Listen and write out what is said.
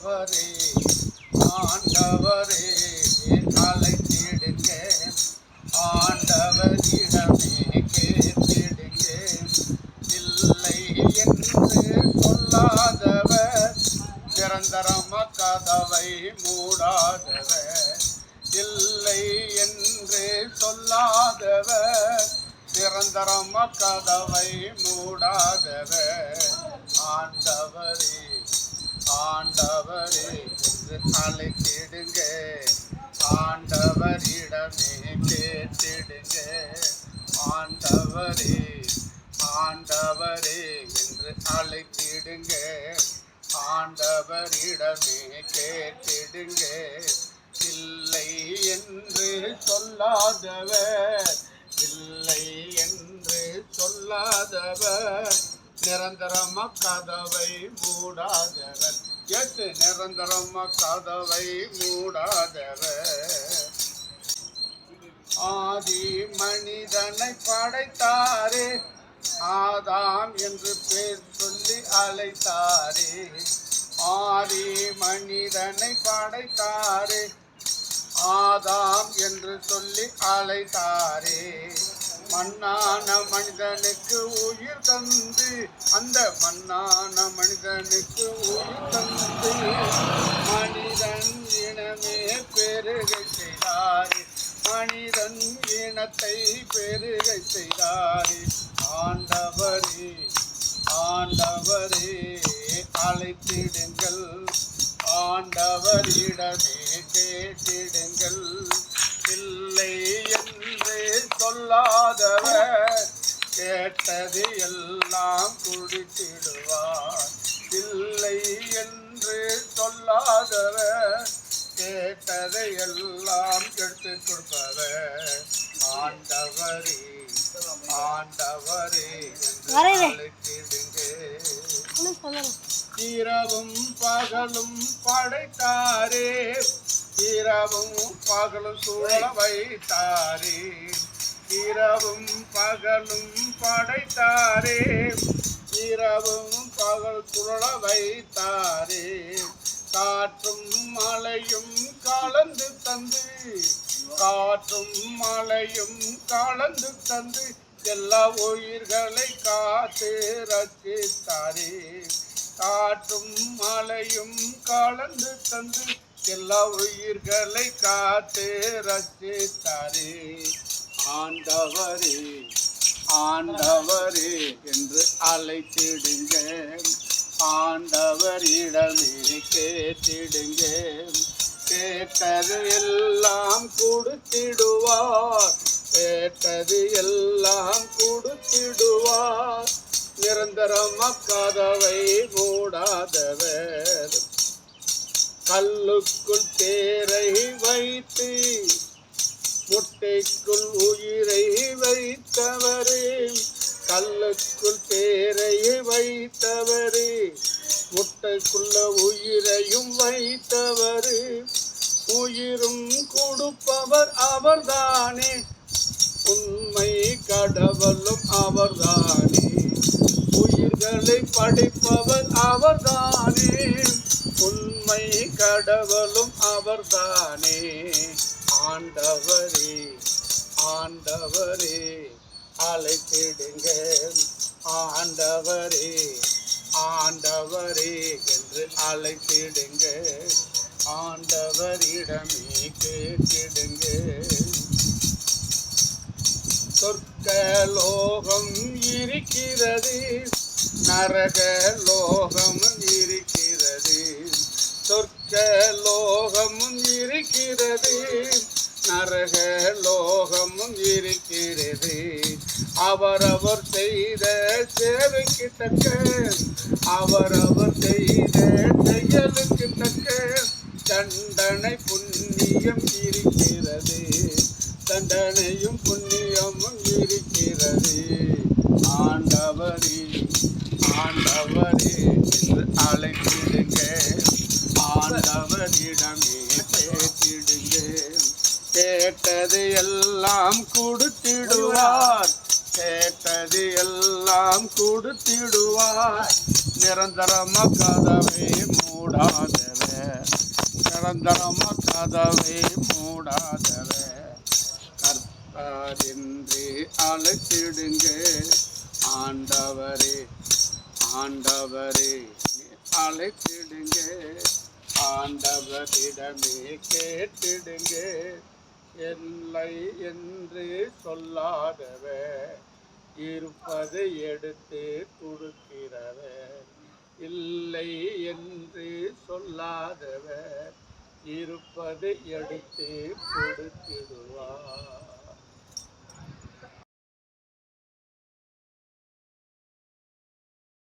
ஆண்டவரே ஆண்டவரே அழைத்திடுங்க ஆண்டவரிடமே கேட்டிடுங்க இல்லை என்று சொல்லாதவர் நிரந்தரமா கதவை மூடாதவர் இல்லை என்று சொல்லாதவர் நிரந்தரமா கதவை மூடாதவர் ஆண்டவரே ஆண்டவரே என்று அழைத்திடுங்க ஆண்டவரிடமே கேட்டிடுங்க ஆண்டவரே ஆண்டவரே என்று அழைத்திடுங்க ஆண்டவரிடமே கேட்டிடுங்க இல்லை என்று சொல்லாதவர் இல்லை என்று சொல்லாதவர் நிரந்தரமா கதவை மூடாதவர் எட்டு நிரந்தரமா கதவை மூடாதவர் ஆதி மனிதனை படைத்தாரே ஆதாம் என்று பேர் சொல்லி அழைத்தாரே ஆதி மனிதனை படைத்தாரே ஆதாம் என்று சொல்லி அழைத்தாரே மண்ணான மனிதனுக்கு உயிர் தந்து அந்த மண்ணான மனிதனுக்கு உயிர் தந்து மனிதன் இனமே பெருகை செய்தாரே மனிதன் இனத்தை பெருகை செய்தாரே ஆண்டவரே ஆண்டவரே அழைத்திடுங்கள் ஆண்டவரிடமே கேட்டிடுங்கள் இல்லை என்று சொல்லாதவர் கேட்டது எல்லாம் குடித்திடுவார் இல்லை என்று சொல்லாதவர் கேட்டதை எல்லாம் எடுத்து கொடுப்பவர் ஆண்டவரே ஆண்டவரே என்று அழைத்திடுங்க இரவும் பகலும் படைத்தாரே இரவும் பகலும் சூழ வைத்தாரே இரவும் பகலும் படைத்தாரே இரவும் பகல் சுழல வைத்தாரே காற்றும் மழையும் கலந்து தந்து காற்றும் மழையும் கலந்து தந்து எல்லா உயிர்களை காத்து ரட்சித்தாரே காற்றும் மழையும் கலந்து தந்து எல்லா உயிர்களை காத்து ரட்சித்தாரே ஆண்டவரே ஆண்டவரே என்று அழைத்திடுங்க ஆண்டவரிடமே கேட்டிடுங்க கேட்டது எல்லாம் கொடுத்திடுவார் கேட்டது எல்லாம் கொடுத்திடுவார் நிரந்தரமா கதவை மூடாதவர் கல்லுக்குள் தேரை வைத்து முட்டைக்குள் உயிரை வைத்தவரே கல்லுக்குள் தேரை வைத்தவரே முட்டைக்குள்ள உயிரையும் வைத்தவரே உயிரும் கொடுப்பவர் அவர்தானே உண்மை கடவுளும் அவர்தானே உயிர்களை படைப்பவர் அவர்தானே உண்மை கடவுளும் அவர்தானே ஆண்டவரே ஆண்டவரே அழைத்திடுங்க ஆண்டவரே ஆண்டவரே என்று அழைத்திடுங்க ஆண்டவரிடமே கேட்டிடுங்க சொர்க்க லோகம் இருக்கிறது நரக லோகமும் இருக்கிறது சொர்க்க லோகமும் இருக்கிறது நரக லோகமும் இருக்கிறது அவரவர் செய்த சேவைக்கு தக்க அவரவர் செய்த செயலுக்கு தக்க தண்டனை புண்ணியம் இருக்கிறது தண்டனையும் புண்ணியமும் இருக்கிறது ஆண்டவரே ஆண்டவரே என்று அழைத்திடுங்க ஆண்டவரிடமே கேட்டிடுங்க கேட்டது எல்லாம் கொடுத்திடுவார் கேட்டது எல்லாம் கொடுத்திடுவார் நிரந்தரமா கதவை மூடாதவர் நிரந்தரமா கதவை மூடாதவர் கர்த்தர் என்று அழைத்திடுங்க. ஆண்டவரே ஆண்டவரே அழைத்திடுங்க. ஆண்டவரிடமே கேட்டிடுங்க. இல்லை என்று சொல்லாதவர் இருப்பதை எடுத்து கொடுக்கிறவர். இல்லை என்று சொல்லாதவர் இருப்பதை எடுத்து கொடுத்திடுவார்.